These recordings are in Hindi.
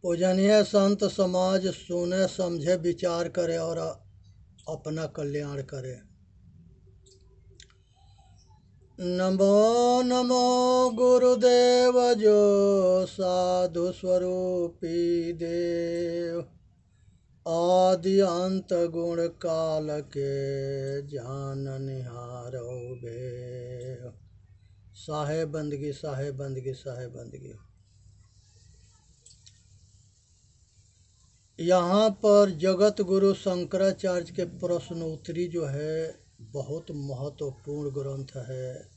पूजनीय संत समाज सुने समझे विचार करे और अपना कल्याण करे। नमो नमो गुरुदेव जो साधु स्वरूपी देव, आदि अंत गुण काल के जान निहारो भेव। साहेब बंदगी साहेब बंदगी साहेब बंदगी। यहाँ पर जगत गुरु शंकराचार्य के प्रश्नोत्तरी जो है बहुत महत्वपूर्ण ग्रंथ है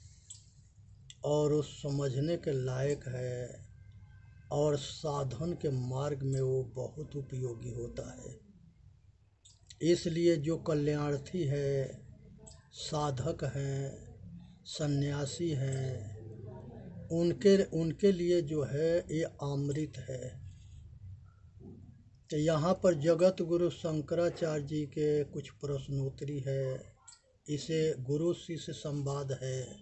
और उस समझने के लायक है और साधन के मार्ग में वो बहुत उपयोगी होता है। इसलिए जो कल्याणार्थी है, साधक हैं, सन्यासी हैं, उनके लिए जो है ये अमृत है। तो यहाँ पर जगत गुरु शंकराचार्य जी के कुछ प्रश्नोत्तरी है। इसे गुरु शिष्य संवाद है,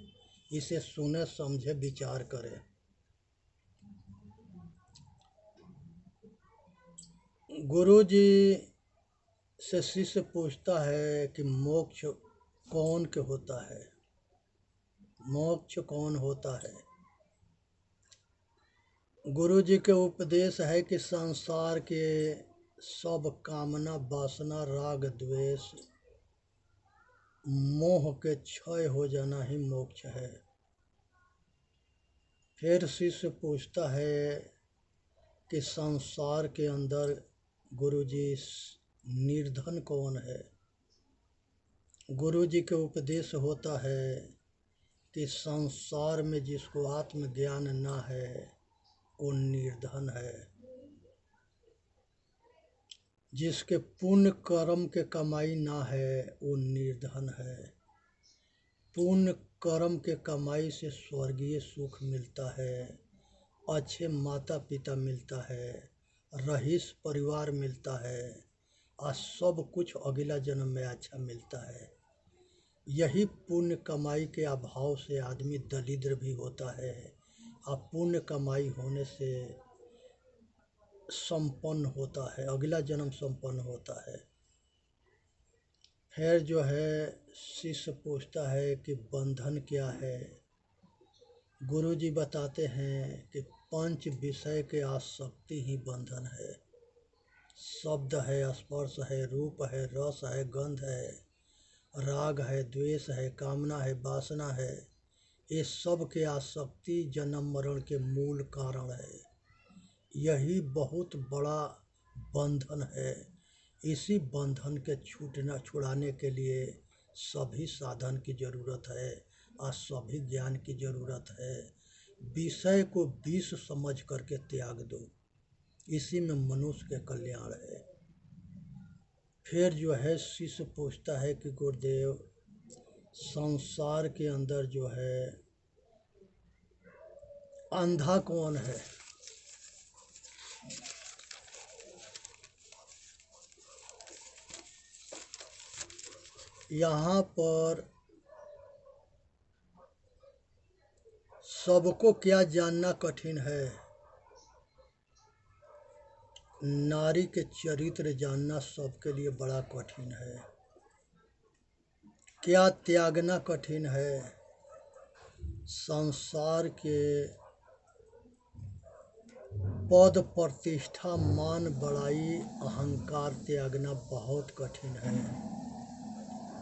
इसे सुने समझे विचार करें। गुरु जी से शिष्य पूछता है कि मोक्ष कौन के होता है, मोक्ष कौन होता है। गुरु जी के उपदेश है कि संसार के सब कामना वासना राग द्वेष मोह के क्षय हो जाना ही मोक्ष है। फिर शिष्य पूछता है कि संसार के अंदर गुरु जी निर्धन कौन है। गुरु जी के उपदेश होता है कि संसार में जिसको आत्मज्ञान ना है वो निर्धन है। जिसके पुण्य कर्म के कमाई ना है वो निर्धन है। पुण्य कर्म के कमाई से स्वर्गीय सुख मिलता है, अच्छे माता पिता मिलता है, रईस परिवार मिलता है और सब कुछ अगला जन्म में अच्छा मिलता है। यही पुण्य कमाई के अभाव से आदमी दरिद्र भी होता है और पुण्य कमाई होने से संपन्न होता है, अगला जन्म संपन्न होता है। फिर जो है शिष्य पूछता है कि बंधन क्या है। गुरु जी बताते हैं कि पंच विषय के आसक्ति ही बंधन है। शब्द है, स्पर्श है, रूप है, रस है, गंध है, राग है, द्वेष है, कामना है, वासना है। ये सब के आसक्ति जन्म मरण के मूल कारण है। यही बहुत बड़ा बंधन है। इसी बंधन के छुड़ाने के लिए सभी साधन की ज़रूरत है और सभी ज्ञान की ज़रूरत है। विषय को विष समझ करके त्याग दो, इसी में मनुष्य के कल्याण है। फिर जो है शिष्य पूछता है कि गुरुदेव संसार के अंदर जो है अंधा कौन है। यहाँ पर सबको क्या जानना कठिन है, नारी के चरित्र जानना सबके लिए बड़ा कठिन है। क्या त्यागना कठिन है, संसार के पद प्रतिष्ठा मान बड़ाई अहंकार त्यागना बहुत कठिन है।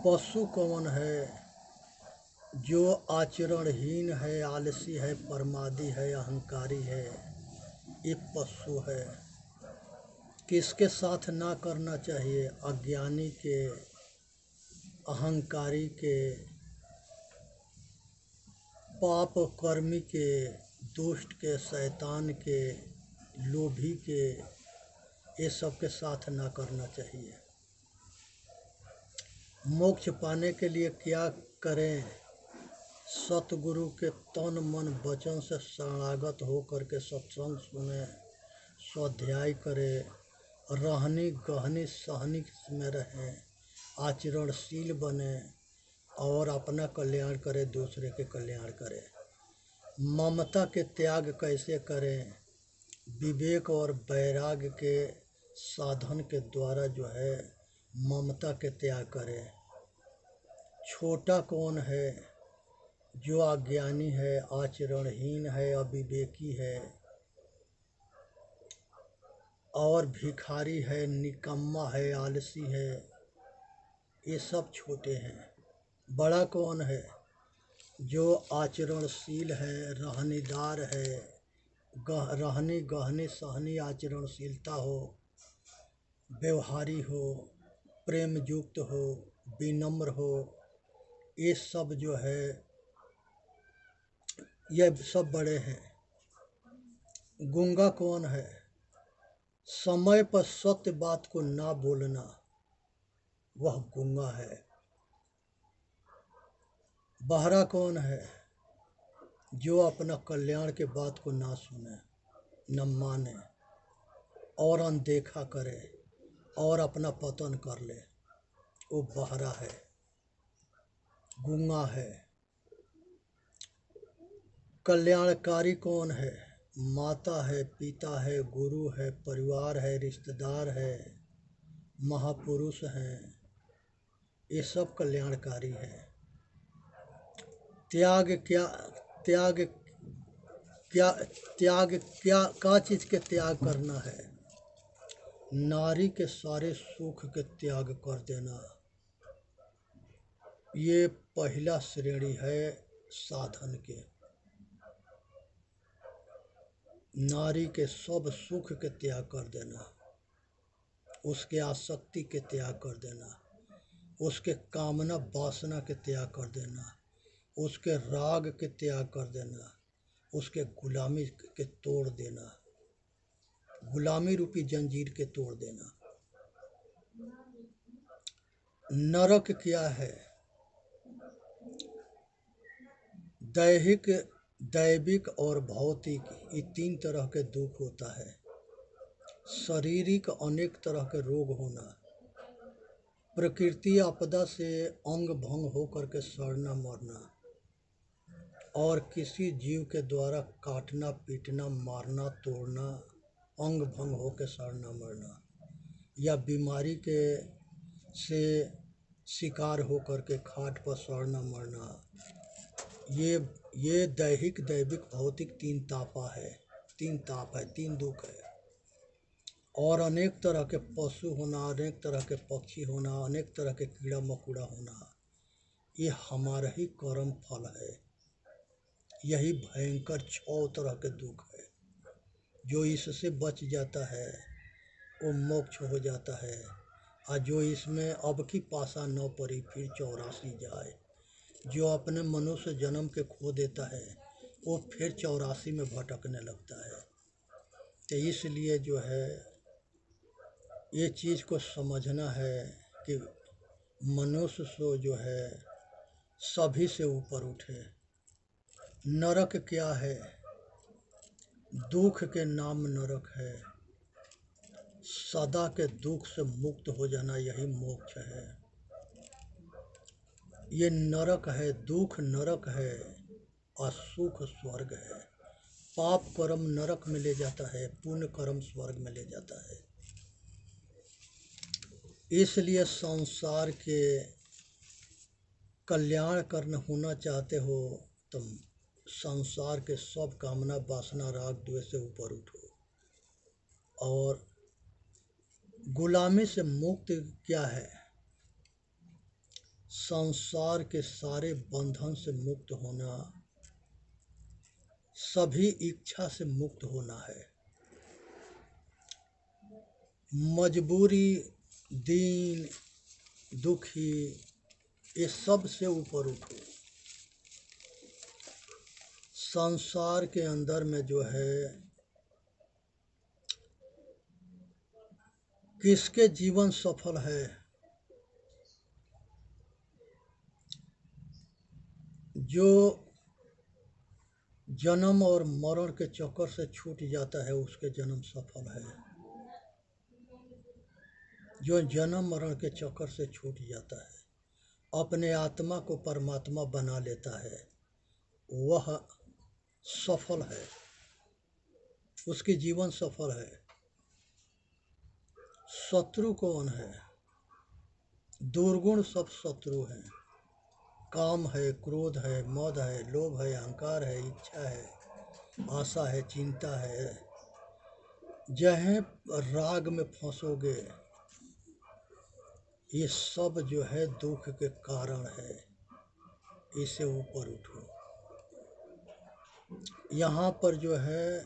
पशु कौन है, जो आचरणहीन है, आलसी है, प्रमादी है, अहंकारी है, ये पशु है। किसके साथ ना करना चाहिए, अज्ञानी के, अहंकारी के, पाप कर्मी के, दुष्ट के, शैतान के, लोभी के, ये सब के साथ ना करना चाहिए। मोक्ष पाने के लिए क्या करें, सतगुरु के तन मन वचन से शरणागत हो करके सत्संग सुने, स्वाध्याय करें, रहनी गहनी सहनी में रहें, आचरणशील बने और अपना कल्याण करें, दूसरे के कल्याण करें। ममता के त्याग कैसे करें, विवेक और वैराग्य के साधन के द्वारा जो है ममता के त्याग करे। छोटा कौन है? जो अज्ञानी है, आचरणहीन है, अविवेकी है और भिखारी है, निकम्मा है, आलसी है, ये सब छोटे हैं। बड़ा कौन है? जो आचरणशील है, रहनीदार है, रहनी गहनी सहनी आचरणशीलता हो, व्यवहारी हो, प्रेम युक्त हो, विनम्र हो, ये सब जो है ये सब बड़े हैं। गूंगा कौन है? समय पर सत्य बात को ना बोलना, वह गूंगा है। बहरा कौन है? जो अपना कल्याण के बात को ना सुने, न माने और अनदेखा करे और अपना पतन कर ले, वो बहरा है, गूंगा है। कल्याणकारी कौन है? माता है, पिता है, गुरु है, परिवार है, रिश्तेदार है, महापुरुष हैं, ये सब कल्याणकारी है। त्याग क्या? त्याग क्या? त्याग क्या चीज़ के त्याग करना है? नारी के सारे सुख के त्याग कर देना, ये पहला श्रेणी है साधन के। नारी के सब सुख के त्याग कर देना, उसके आसक्ति के त्याग कर देना, उसके कामना वासना के त्याग कर देना, उसके राग के त्याग कर देना, उसके गुलामी के तोड़ देना, गुलामी रूपी जंजीर के तोड़ देना। नरक क्या है? दैविक और भौतिक, ये तीन तरह के दुख होता है। शारीरिक अनेक तरह के रोग होना, प्रकृति आपदा से अंग भंग होकर के सड़ना मरना, और किसी जीव के द्वारा काटना पीटना मारना तोड़ना, अंग भंग होकर सड़ना मरना, या बीमारी के से शिकार होकर के खाट पर सड़ना मरना, ये दैहिक दैविक भौतिक तीन ताप है, तीन दुख है। और अनेक तरह के पशु होना, अनेक तरह के पक्षी होना, अनेक तरह के कीड़ा मकोड़ा होना, ये हमारा ही कर्म फल है। यही भयंकर 6 तरह के दुख है। जो इससे बच जाता है वो मोक्ष हो जाता है, और जो इसमें अब की पासा न पड़ी फिर 84 जाए। जो अपने मनुष्य जन्म के खो देता है वो फिर 84 में भटकने लगता है। तो इसलिए जो है ये चीज़ को समझना है कि मनुष्य सो जो है सभी से ऊपर उठे। नरक क्या है? दुख के नाम नरक है। सदा के दुख से मुक्त हो जाना यही मोक्ष है। ये नरक है, दुख नरक है और सुख स्वर्ग है। पाप कर्म नरक में ले जाता है, पुण्य कर्म स्वर्ग में ले जाता है। इसलिए संसार के कल्याण करना होना चाहते हो तो संसार के सब कामना वासना राग द्वेष से ऊपर उठो। और गुलामी से मुक्त क्या है? संसार के सारे बंधन से मुक्त होना, सभी इच्छा से मुक्त होना है। मजबूरी, दीन, दुखी, ये सब से ऊपर उठो। संसार के अंदर में जो है किसके जीवन सफल है? जो जन्म और मरण के चक्कर से छूट जाता है उसके जन्म सफल है। जो जन्म मरण के चक्कर से छूट जाता है, अपने आत्मा को परमात्मा बना लेता है, वह सफल है। उसकी जीवन सफल है। शत्रु कौन है? दुर्गुण सब शत्रु हैं। काम है, क्रोध है, मद है, लोभ है, अहंकार है, इच्छा है, आशा है, चिंता है। जहाँ राग में फंसोगे, ये सब जो है दुख के कारण है। इससे ऊपर उठो। यहाँ पर जो है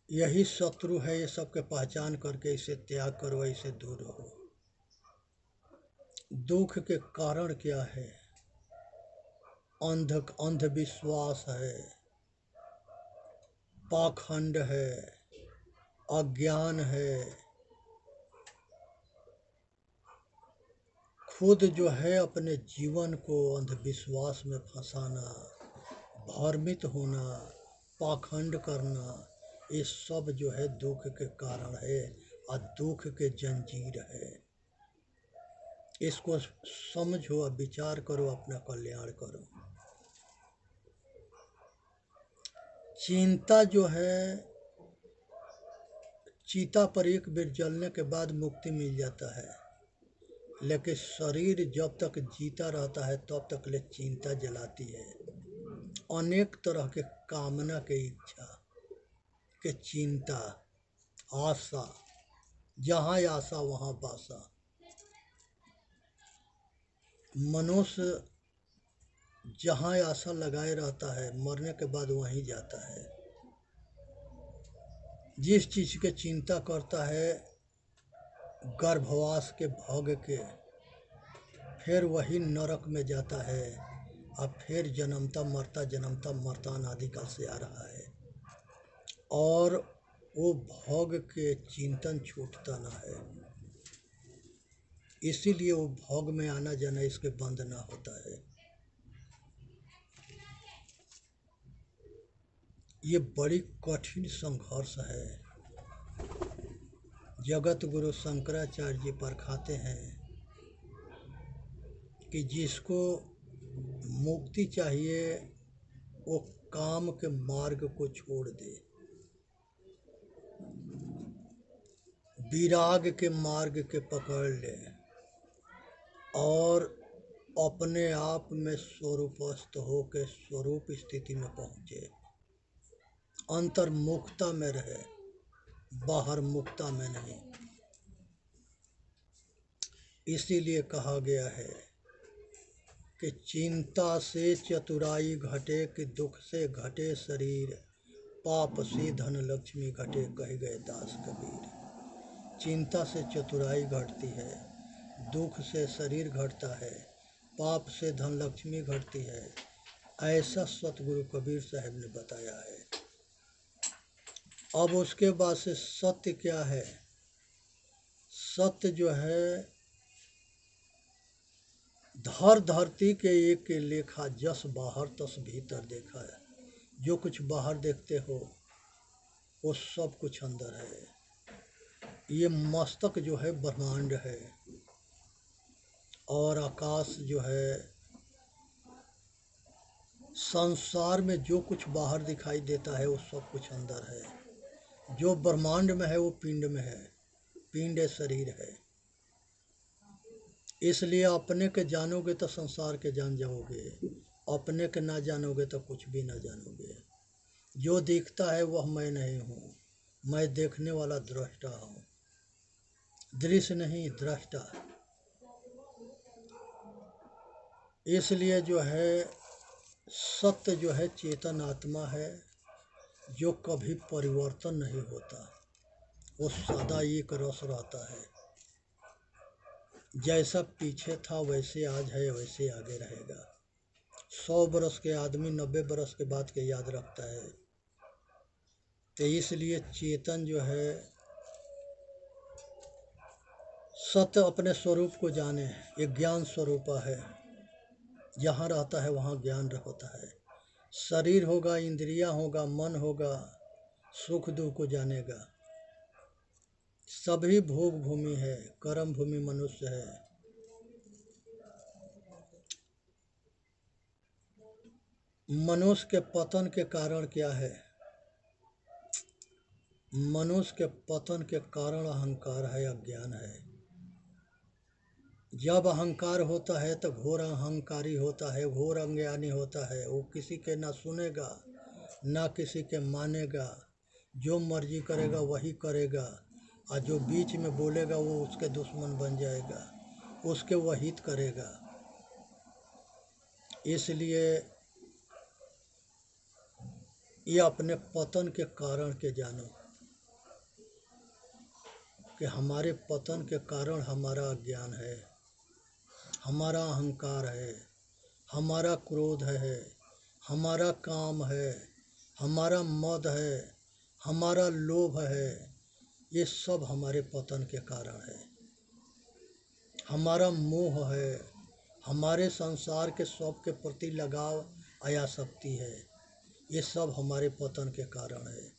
यही शत्रु है, ये सबके पहचान करके इसे त्याग करो, इसे दूर रहो। दुख के कारण क्या है? अंधविश्वास है, पाखंड है, अज्ञान है। खुद जो है अपने जीवन को अंधविश्वास में फंसाना, भ्रमित होना, पाखंड करना, ये सब जो है दुख के कारण है और दुख के जंजीर है। इसको समझो और विचार करो, अपना कल्याण करो। चिंता जो है, चीता पर एक बार जलने के बाद मुक्ति मिल जाता है, लेकिन शरीर जब तक जीता रहता है तब तक ले चिंता जलाती है। अनेक तरह के कामना के इच्छा के चिंता, आशा, जहाँ आशा वहाँ बासा। मनुष्य जहाँ आशा लगाए रहता है, मरने के बाद वहीं जाता है। जिस चीज़ के चिंता करता है, गर्भवास के भोग के, फिर वही नरक में जाता है। अब फिर जन्मता मरता अनादिकाल से आ रहा है, और वो भोग के चिंतन छूटता ना है। इसीलिए वो भोग में आना जाना इसके बंद ना होता है। ये बड़ी कठिन संघर्ष है। जगत गुरु शंकराचार्य जी परखाते हैं कि जिसको मुक्ति चाहिए वो काम के मार्ग को छोड़ दे, विराग के मार्ग के पकड़ ले और अपने आप में स्वरूपस्थ होकर स्वरूप स्थिति में पहुँचे। अंतर्मुखता में रहे, बाहर मुक्ता में नहीं। इसीलिए कहा गया है कि चिंता से चतुराई घटे, कि दुख से घटे शरीर, पाप से धन लक्ष्मी घटे, कहे गए दास कबीर। चिंता से चतुराई घटती है, दुख से शरीर घटता है, पाप से धन लक्ष्मी घटती है। ऐसा सतगुरु कबीर साहब ने बताया है। अब उसके बाद से सत्य क्या है? सत्य जो है धरती के एक लेखा, जस बाहर तस भीतर देखा है। जो कुछ बाहर देखते हो वो सब कुछ अंदर है। ये मस्तक जो है ब्रह्मांड है, और आकाश जो है, संसार में जो कुछ बाहर दिखाई देता है वो सब कुछ अंदर है। जो ब्रह्मांड में है वो पिंड में है, पिंड शरीर है। इसलिए अपने के जानोगे तो संसार के जान जाओगे, अपने के ना जानोगे तो कुछ भी ना जानोगे। जो दिखता है वह मैं नहीं हूँ, मैं देखने वाला दृष्टा हूँ, दृश्य नहीं दृष्टा। इसलिए जो है सत्य जो है चेतन आत्मा है, जो कभी परिवर्तन नहीं होता, वो सदा एक रस रहता है। जैसा पीछे था वैसे आज है, वैसे आगे रहेगा। 100 बरस के आदमी 90 बरस के बाद के याद रखता है। तो इसलिए चेतन जो है सत्य अपने स्वरूप को जाने, एक ज्ञान स्वरूप है। जहाँ रहता है वहाँ ज्ञान होता है। शरीर होगा, इंद्रियां होगा, मन होगा, सुख दुख को जानेगा। सभी भोग भूमि है, कर्म भूमि मनुष्य है। मनुष्य के पतन के कारण क्या है? मनुष्य के पतन के कारण अहंकार है, अज्ञान है। जब अहंकार होता है तो घोर अहंकारी होता है, घोर अज्ञानी होता है। वो किसी के ना सुनेगा ना किसी के मानेगा, जो मर्जी करेगा वही करेगा, और जो बीच में बोलेगा वो उसके दुश्मन बन जाएगा, उसके वह हित करेगा। इसलिए ये अपने पतन के कारण के जानो कि हमारे पतन के कारण हमारा अज्ञान है, हमारा अहंकार है, हमारा क्रोध है, हमारा काम है, हमारा मद है, हमारा लोभ है। ये सब हमारे पतन के कारण है। हमारा मोह है, हमारे संसार के सब के प्रति लगाव आयासक्ति है। ये सब हमारे पतन के कारण है।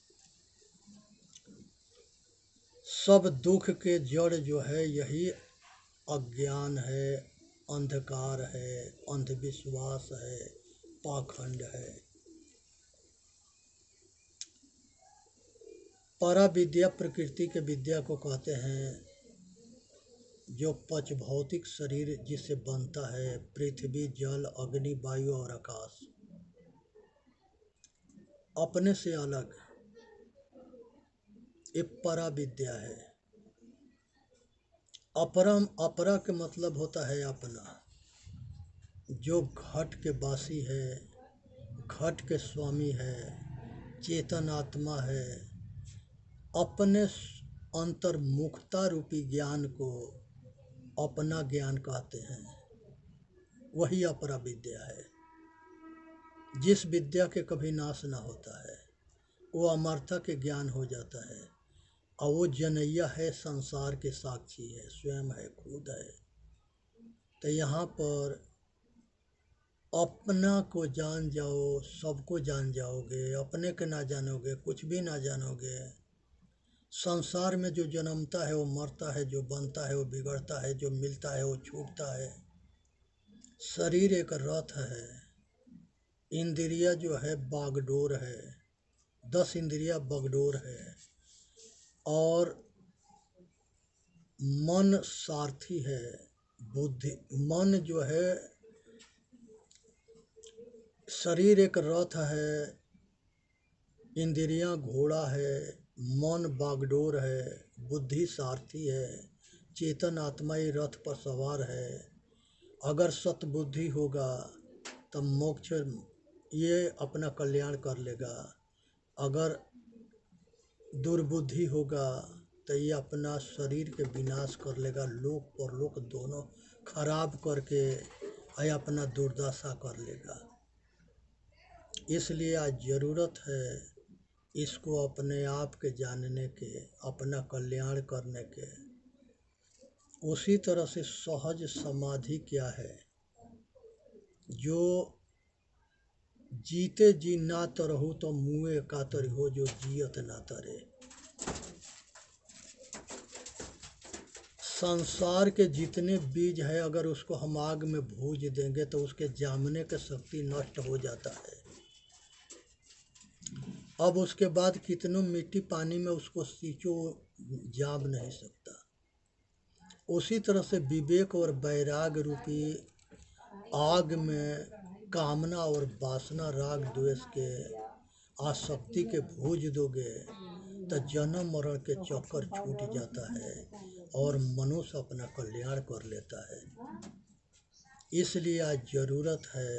सब दुख के जड़ जो है यही अज्ञान है, अंधकार है, अंधविश्वास है, पाखंड है। परा विद्या प्रकृति के विद्या को कहते हैं, जो पंच भौतिक शरीर जिससे बनता है, पृथ्वी, जल, अग्नि, वायु और आकाश, अपने से अलग ये परा विद्या है। अपरम, अपरा के मतलब होता है अपना। जो घट के वासी है, घट के स्वामी है, चेतन आत्मा है, अपने अंतर्मुखता रूपी ज्ञान को अपना ज्ञान कहते हैं, वही अपरा विद्या है। जिस विद्या के कभी नाश ना होता है, वो अमरता के ज्ञान हो जाता है, और वो जनैया है, संसार के साक्षी है, स्वयं है, खुद है। तो यहाँ पर अपना को जान जाओ, सबको जान जाओगे। अपने के ना जानोगे कुछ भी ना जानोगे। संसार में जो जन्मता है वो मरता है, जो बनता है वो बिगड़ता है, जो मिलता है वो छूटता है। शरीर एक रथ है, इंद्रिया जो है बागडोर है, 10 इंद्रिया बागडोर है, और मन सारथी है। बुद्धि, मन जो है, शरीर एक रथ है, इंद्रियां घोड़ा है, मन बागडोर है, बुद्धि सारथी है, चेतन आत्मा ही रथ पर सवार है। अगर सतबुद्धि होगा तब मोक्ष ये अपना कल्याण कर लेगा। अगर दुर्बुद्धि होगा तो ये अपना शरीर के विनाश कर लेगा, लोक परलोक दोनों खराब करके ये अपना दुर्दशा कर लेगा। इसलिए आज ज़रूरत है इसको अपने आप के जानने के, अपना कल्याण करने के। उसी तरह से सहज समाधि क्या है? जो जीते जी ना तरहु तो मुँहे का तरी हो, जो जियत ना तरे। संसार के जितने बीज है अगर उसको हम आग में भूज देंगे तो उसके जामने की शक्ति नष्ट हो जाता है। अब उसके बाद कितनों मिट्टी पानी में उसको सींचो, जाम नहीं सकता। उसी तरह से विवेक और वैराग रूपी आग में कामना और वासना, राग द्वेष के आसक्ति के भूज दोगे तो जन्म मरण के चक्कर छूट जाता है और मनुष्य अपना कल्याण कर लेता है। इसलिए आज ज़रूरत है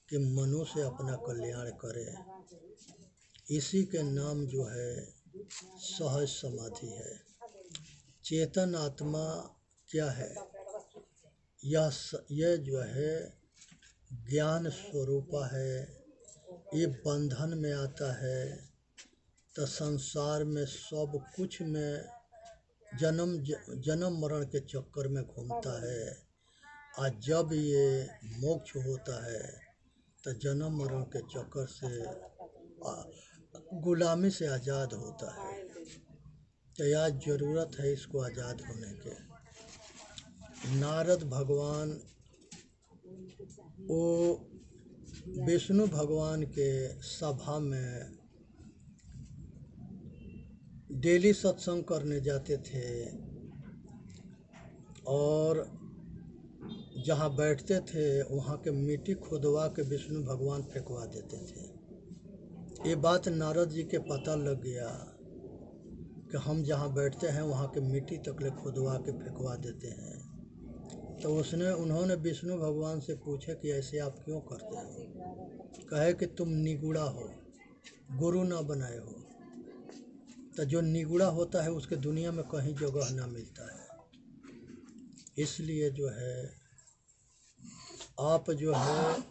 कि मनुष्य अपना कल्याण करे। इसी के नाम जो है सहज समाधि है। चेतन आत्मा क्या है? यह जो है ज्ञान स्वरूपा है। ये बंधन में आता है तो संसार में सब कुछ में जन्म मरण के चक्कर में घूमता है। और जब ये मोक्ष होता है तो जन्म मरण के चक्कर से गुलामी से आज़ाद होता है। तो यह ज़रूरत है इसको आज़ाद होने के। नारद भगवान वो विष्णु भगवान के सभा में डेली सत्संग करने जाते थे और जहाँ बैठते थे वहाँ के मिट्टी खुदवा के विष्णु भगवान फेंकवा देते थे। ये बात नारद जी के पता लग गया कि हम जहाँ बैठते हैं वहाँ के मिट्टी तक ले खुदवा के फेंकवा देते हैं। तो उन्होंने विष्णु भगवान से पूछा कि ऐसे आप क्यों करते हो? कहे कि तुम निगुड़ा हो, गुरु ना बनाए हो। तो जो निगुड़ा होता है उसके दुनिया में कहीं जगह ना मिलता है। इसलिए जो है आप जो है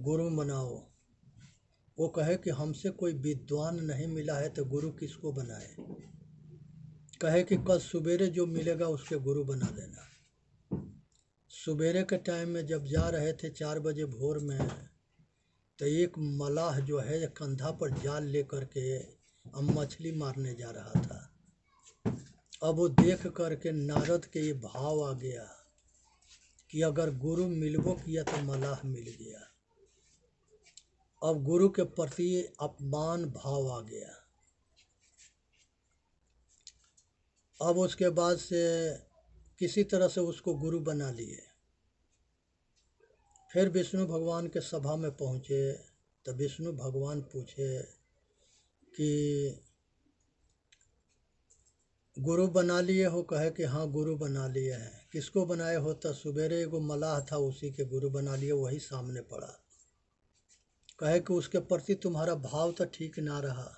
गुरु बनाओ। वो कहे कि हमसे कोई विद्वान नहीं मिला है तो गुरु किसको बनाए? कहे कि कल सवेरे जो मिलेगा उसके गुरु बना देना। सवेरे के टाइम में जब जा रहे थे 4 बजे भोर में, तो एक मलाह जो है कंधा पर जाल लेकर के अब मछली मारने जा रहा था। अब वो देख करके नारद के ये भाव आ गया कि अगर गुरु मिलबो किया तो मलाह मिल गया। अब गुरु के प्रति अपमान भाव आ गया। अब उसके बाद से किसी तरह से उसको गुरु बना लिए। फिर विष्णु भगवान के सभा में पहुँचे तो विष्णु भगवान पूछे कि गुरु बना लिए हो? कहे कि हाँ गुरु बना लिए हैं। किसको बनाए हो? तो सवेरे एगो मलाह था उसी के गुरु बना लिए, वही सामने पड़ा। कहे कि उसके प्रति तुम्हारा भाव तो ठीक ना रहा,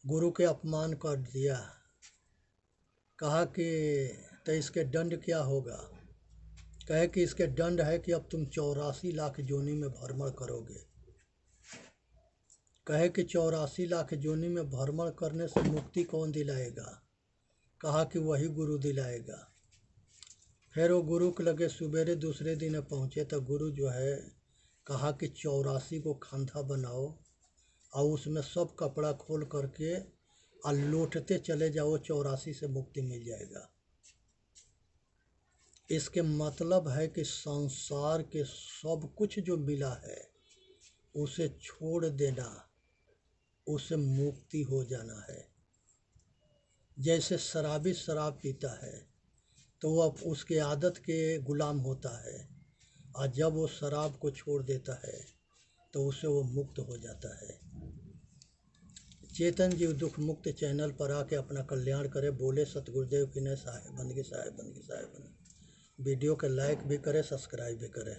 गुरु के अपमान कर दिया। कहा कि तो इसके दंड क्या होगा? कहे कि इसके दंड है कि अब तुम 84 लाख योनि में भ्रमण करोगे। कहे कि 84 लाख योनि में भ्रमण करने से मुक्ति कौन दिलाएगा? कहा कि वही गुरु दिलाएगा। फिर वो गुरु के लगे सवेरे दूसरे दिन पहुँचे तो गुरु जो है कहा कि 84 को खंधा बनाओ और उसमें सब कपड़ा खोल करके और लौटते चले जाओ, 84 से मुक्ति मिल जाएगा। इसके मतलब है कि संसार के सब कुछ जो मिला है उसे छोड़ देना, उसे मुक्ति हो जाना है। जैसे शराबी शराब पीता है तो वो अब उसके आदत के गुलाम होता है, और जब वो शराब को छोड़ देता है तो उससे वो मुक्त हो जाता है। चेतन जीव दुख मुक्त चैनल पर आके अपना कल्याण करे। बोले सतगुरुदेव की ने साहेब बंदगी, साहेब बंदगी, साहेब बंदगी। वीडियो के लाइक भी करें, सब्सक्राइब भी करें।